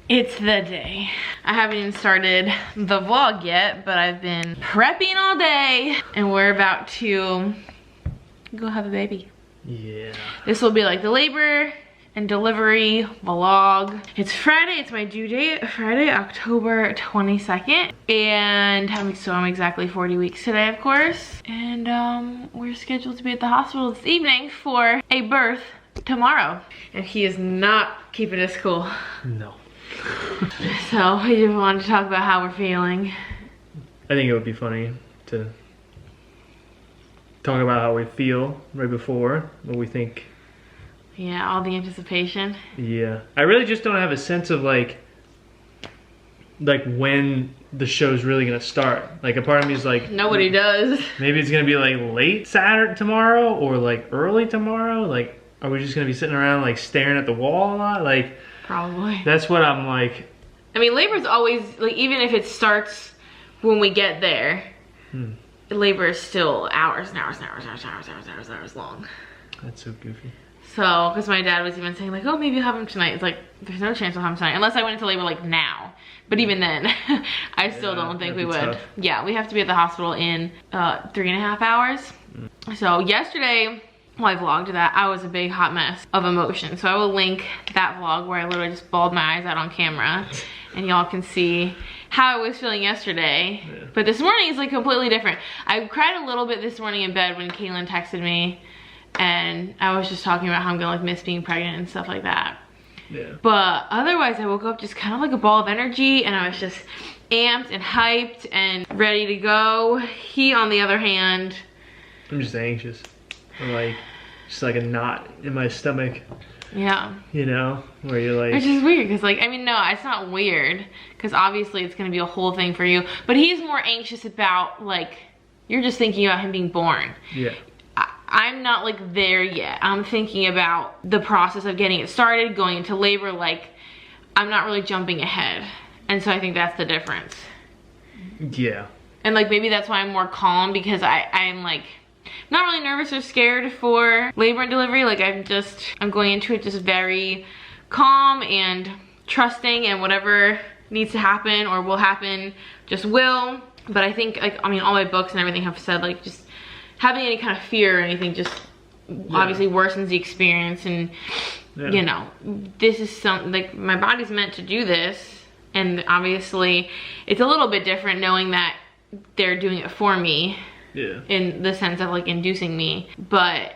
It's the day. I haven't even started the vlog yet, but I've been prepping all day and we're about to go have a baby. Yeah. This will be like the labor and delivery vlog. It's Friday, it's my due date, Friday, October 22nd. And I'm exactly 40 weeks today, of course. And we're scheduled to be at the hospital this evening for a birth tomorrow. And he is not keeping us cool. No. So we just wanted to talk about how we're feeling. I think it would be funny to talk about how we feel right before, what we think. Yeah, all the anticipation. Yeah. I really just don't have a sense of like when the show's really gonna start. Like a part of me is like, nobody does. Maybe it's gonna be like late Saturday tomorrow or like early tomorrow. Like, are we just gonna be sitting around like staring at the wall a lot? Like, probably. that's what I'm like. I mean, labor's always, like, even if it starts when we get there, labor is still hours and hours and hours and hours and hours and hours and hours and hours long. That's so goofy. So, because my dad was even saying like, oh, maybe you'll have him tonight. It's like, there's no chance I'll have him tonight. Unless I went into labor like now. But even then, I still don't think we would. Tough. Yeah, we have to be at the hospital in 3.5 hours. So yesterday, well, I vlogged that. I was a big hot mess of emotion. So I will link that vlog where I literally just bawled my eyes out on camera. And y'all can see how I was feeling yesterday. Yeah. But this morning is like completely different. I cried a little bit this morning in bed when Kaylin texted me. And I was just talking about how I'm gonna like miss being pregnant and stuff like that. Yeah. But otherwise I woke up just kind of like a ball of energy and I was just amped and hyped and ready to go. He, on the other hand, I'm just anxious. I'm like, just like a knot in my stomach. Yeah. You know, where you're like... Which is weird, because like, I mean, no, it's not weird. Because obviously it's going to be a whole thing for you. But he's more anxious about, like, you're just thinking about him being born. Yeah. I'm not, like, there yet. I'm thinking about the process of getting it started, going into labor. Like, I'm not really jumping ahead. And so I think that's the difference. Yeah. And, like, maybe that's why I'm more calm, because I'm, like... not really nervous or scared for labor and delivery. Like I'm going into it just very calm and trusting, and whatever needs to happen or will happen just will. But I think, like, I mean, all my books and everything have said, like, just having any kind of fear or anything just obviously worsens the experience. And you know, this is something, like, my body's meant to do this, and obviously it's a little bit different knowing that they're doing it for me. Yeah. In the sense of like inducing me. But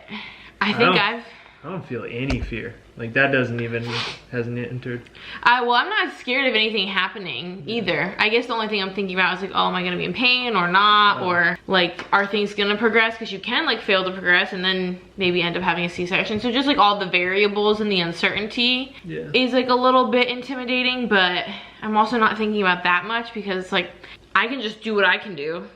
I think I don't feel any fear. Like that hasn't entered. Well, I'm not scared of anything happening either. I guess the only thing I'm thinking about is like, oh, am I gonna be in pain or not? Or like, are things gonna progress? Because you can like fail to progress and then maybe end up having a C-section. So just like all the variables and the uncertainty is like a little bit intimidating, but I'm also not thinking about that much because like I can just do what I can do.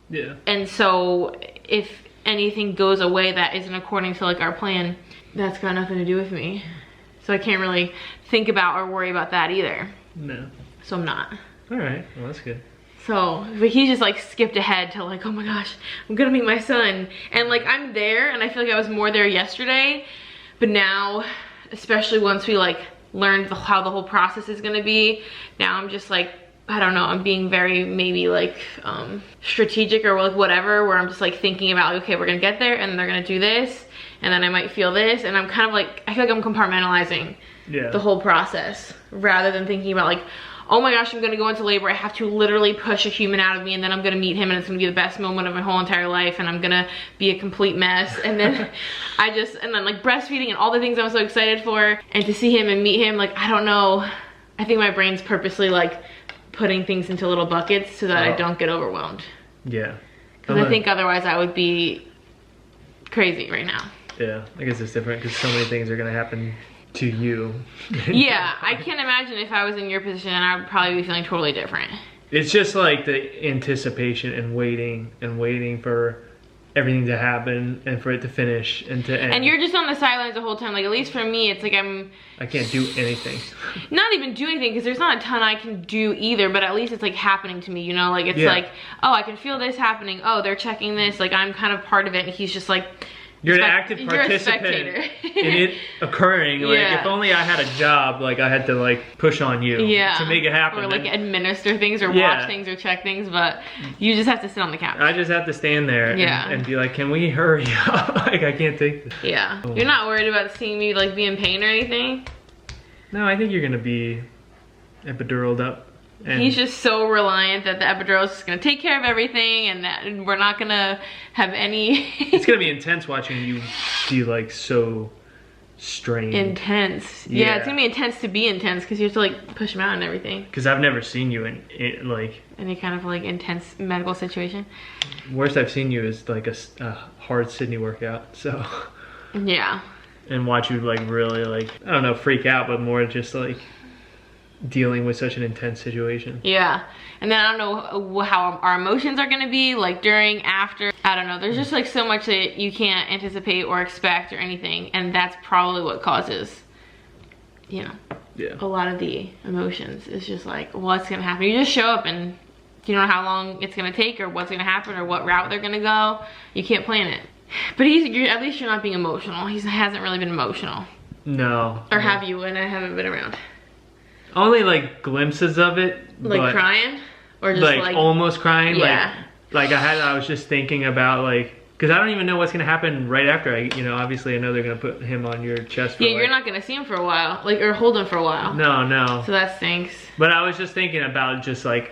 Yeah. And so if anything goes away that isn't according to like our plan, that's got nothing to do with me. So I can't really think about or worry about that either. No. So I'm not. All right, well that's good. So, but he just like skipped ahead to like, oh my gosh, I'm gonna meet my son. And like I'm there, and I feel like I was more there yesterday. But now, especially once we like learned how the whole process is gonna be, now I'm just like, I don't know, I'm being very maybe like strategic or like whatever, where I'm just like thinking about like, okay, we're gonna get there and they're gonna do this and then I might feel this, and I'm kind of like, I feel like I'm compartmentalizing the whole process rather than thinking about like, oh my gosh, I'm gonna go into labor, I have to literally push a human out of me and then I'm gonna meet him and it's gonna be the best moment of my whole entire life and I'm gonna be a complete mess. And then and then like breastfeeding and all the things I'm so excited for, and to see him and meet him, like, I don't know, I think my brain's purposely like putting things into little buckets so that I don't get overwhelmed. Yeah. Because I think otherwise I would be crazy right now. Yeah, I guess it's different because so many things are going to happen to you. Yeah, I can't imagine if I was in your position, I would probably be feeling totally different. It's just like the anticipation and waiting for everything to happen and for it to finish and to end. And you're just on the sidelines the whole time. Like, at least for me, it's like I can't do anything. Not even do anything, because there's not a ton I can do either, but at least it's like happening to me, you know? Like, it's like, oh, I can feel this happening. Oh, they're checking this. Like, I'm kind of part of it, and he's just like You're an active participant in it occurring. Like, if only I had a job, like I had to like push on you to make it happen. Or like administer things or watch things or check things, but you just have to sit on the couch. I just have to stand there and be like, can we hurry up? Like, I can't take this. Yeah. You're not worried about seeing me like be in pain or anything? No, I think you're gonna be epiduraled up. And he's just so reliant that the epidural is just gonna take care of everything, and that we're not gonna have any. It's gonna be intense watching you be like so strained. Intense. Yeah, it's gonna be intense to be intense because you have to like push him out and everything. Because I've never seen you in like any kind of like intense medical situation. Worst I've seen you is like a hard Sydney workout. So. Yeah. And watch you like really like, I don't know, freak out, but more just like dealing with such an intense situation. Yeah. And then I don't know how our emotions are gonna be like during, after. I don't know. There's just like so much that you can't anticipate or expect or anything, and that's probably what causes, you know, a lot of the emotions. It's just like, what's gonna happen? You just show up and you don't know how long it's gonna take or what's gonna happen or what route they're gonna go. You can't plan it. But at least you're not being emotional. He hasn't really been emotional. No. Or have you when I haven't been around? Only like glimpses of it. Like crying? Or just like almost crying? Yeah. Like I was just thinking about like, because I don't even know what's going to happen right after. You know, obviously I know they're going to put him on your chest for you're not going to see him for a while. Like, or hold him for a while. No. So that stinks. But I was just thinking about just like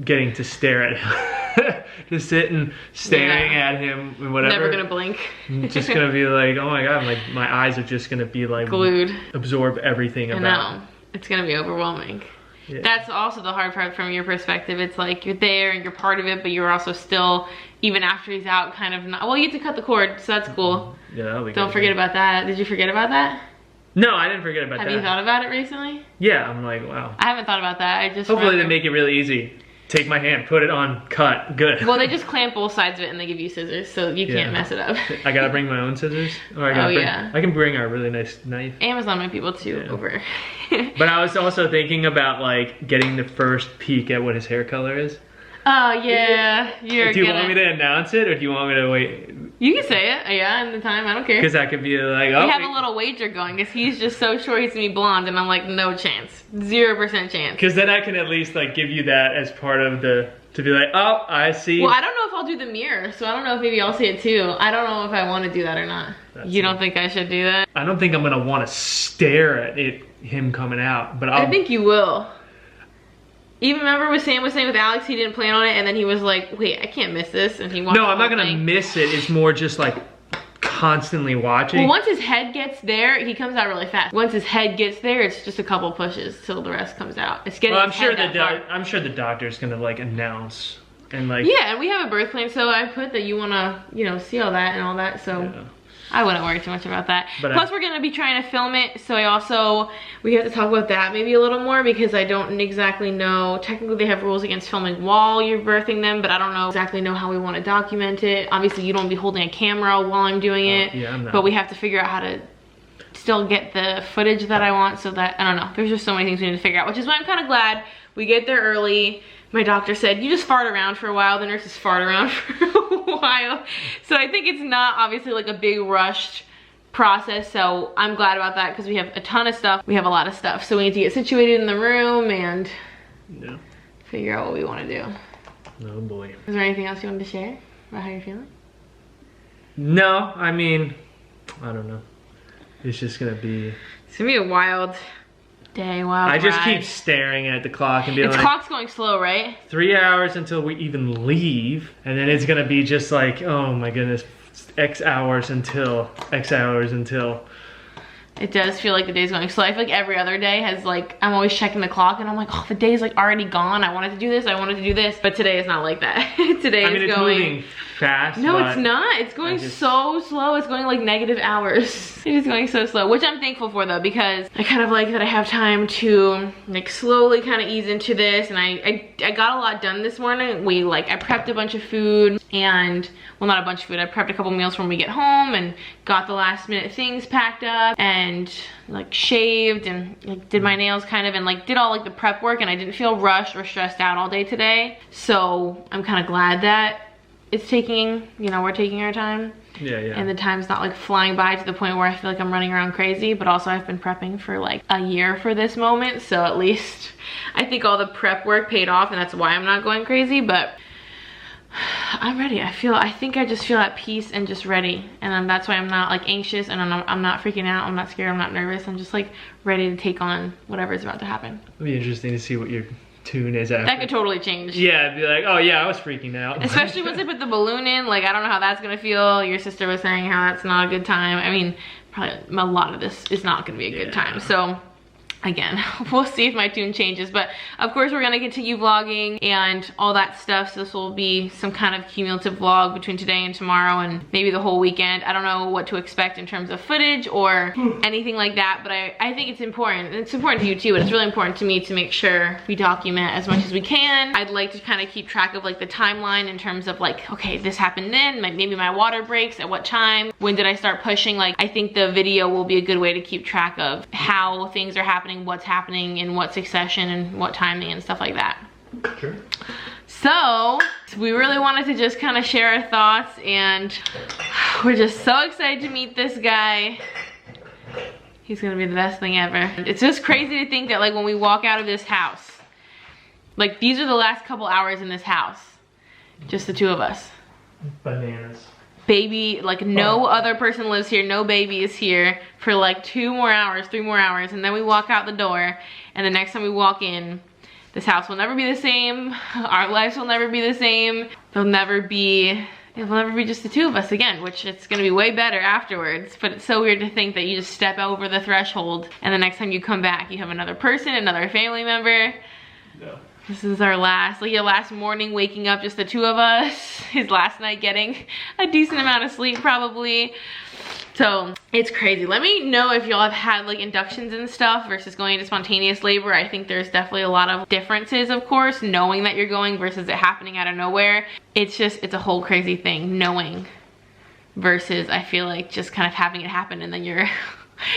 getting to stare at him. Just sitting, staring at him and whatever. Never gonna blink. I'm just gonna be like, oh my god, my eyes are just gonna be like glued. Absorb everything about. I know. It's gonna be overwhelming. Yeah. That's also the hard part from your perspective. It's like you're there and you're part of it, but you're also still, even after he's out, kind of not. Well, you get to cut the cord, so that's cool. Yeah, that'll be Don't good. forget about that. Did you forget about that? No, I didn't forget about that. Have you thought about it recently? Yeah, I'm like, wow. I haven't thought about that. I just hopefully they make it really easy. Take my hand, put it on, cut, good. Well, they just clamp both sides of it and they give you scissors, so you can't mess it up. I gotta bring my own scissors? Or I can bring our really nice knife. Amazon might be able to over. But I was also thinking about like getting the first peek at what his hair color is. Oh yeah, Do you want me to announce it or do you want me to wait? You can say it, in the time, I don't care. Because that could be like, we have a little wager going because he's just so sure he's gonna be blonde and I'm like, no chance, 0% chance. Because then I can at least like give you that as part of the, to be like, oh, I see. Well, I don't know if I'll do the mirror, so I don't know if maybe I'll see it too. I don't know if I want to do that or not. You don't think I should do that? I don't think I'm gonna want to stare at him coming out, but I think you will. Even remember what Sam was saying with Alex, he didn't plan on it, and then he was like, wait, I can't miss this, and he watched No, I'm not gonna miss it. It's more just like constantly watching. Well, once his head gets there, he comes out really fast. Once his head gets there, it's just a couple pushes till the rest comes out. It's getting I'm sure the doctor's gonna like announce and like. Yeah, and we have a birth plan, so I put that you wanna, see all that and all that, so. Yeah. I wouldn't worry too much about that. But plus, we're going to be trying to film it, so we have to talk about that maybe a little more because I don't exactly know. Technically, they have rules against filming while you're birthing them, but I don't exactly know how we want to document it. Obviously, you don't be holding a camera while I'm doing it. Yeah, I'm not. But we have to figure out how to still get the footage that I want so that, I don't know. There's just so many things we need to figure out, which is why I'm kind of glad we get there early. My doctor said, you just fart around for a while. The nurses fart around for a while. So I think it's not obviously like a big rushed process. So I'm glad about that because we have a ton of stuff. We have a lot of stuff. So we need to get situated in the room and figure out what we want to do. Oh boy. Is there anything else you wanted to share about how you're feeling? No, I mean, I don't know. It's just going to be... It's going to be a wild... day, I just keep staring at the clock and be like, the clock's going slow, right? 3 hours until we even leave, and then it's gonna be just like, oh my goodness, X hours until. It does feel like the day's going slow. I feel like every other day has like, I'm always checking the clock and I'm like, oh, the day's like already gone. I wanted to do this, I wanted to do this. But today is not like that. Today is it's going... moving fast. No, it's not. It's going so slow. It's going like negative hours. It is going so slow, which I'm thankful for though, because I kind of like that I have time to like slowly kind of ease into this. And I got a lot done this morning. I prepped a bunch of food and, well, not a bunch of food. I prepped a couple meals when we get home and got the last minute things packed up and like shaved and like did my nails kind of and like did all like the prep work, and I didn't feel rushed or stressed out all day today. So I'm kind of glad that it's taking, you know, we're taking our time. Yeah, yeah. And the time's not like flying by to the point where I feel like I'm running around crazy, but also I've been prepping for like a year for this moment. So at least I think all the prep work paid off, and that's why I'm not going crazy, but I'm ready. I think I just feel at peace and just ready. And that's why I'm not like anxious, and I'm not freaking out. I'm not scared. I'm not nervous. I'm just like ready to take on whatever's about to happen. It'll be interesting to see what your tune is after. That could totally change. Yeah, it'd be like, oh yeah, I was freaking out. Especially once I put the balloon in, like I don't know how that's gonna feel. Your sister was saying how that's not a good time. I mean, probably a lot of this is not gonna be a good time. So again, we'll see if my tune changes, but of course we're gonna continue vlogging and all that stuff. So this will be some kind of cumulative vlog between today and tomorrow, and maybe the whole weekend. I don't know what to expect in terms of footage or anything like that, but I think it's important. It's important to you too, but it's really important to me to make sure we document as much as we can. I'd like to kind of keep track of like the timeline in terms of like, okay, this happened then, maybe my water breaks at what time, when did I start pushing? Like, I think the video will be a good way to keep track of how things are happening, what's happening in what succession and what timing and stuff like that. Sure. So we really wanted to just kind of share our thoughts, and we're just so excited to meet this guy. He's gonna be the best thing ever. It's just crazy to think that like when we walk out of this house, like these are the last couple hours in this house, just the two of us. Bananas. Baby, like no other person lives here, no baby is here for like 2 more hours, 3 more hours, and then we walk out the door, and the next time we walk in, this house will never be the same, our lives will never be the same, it will never be just the two of us again, which it's gonna be way better afterwards, but it's so weird to think that you just step over the threshold, and the next time you come back, you have another person, another family member. Yeah. This is our last, like your last morning waking up, just the two of us. His last night getting a decent amount of sleep probably. So it's crazy. Let me know if y'all have had like inductions and stuff versus going into spontaneous labor. I think there's definitely a lot of differences, of course, knowing that you're going versus it happening out of nowhere. It's a whole crazy thing, knowing versus I feel like just kind of having it happen and then you're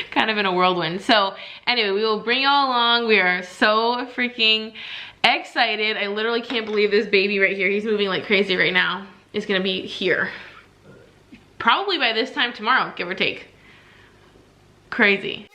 kind of in a whirlwind. So anyway, we will bring y'all along. We are so freaking excited. I literally can't believe this baby right here, he's moving like crazy right now, is gonna be here probably by this time tomorrow, give or take. Crazy.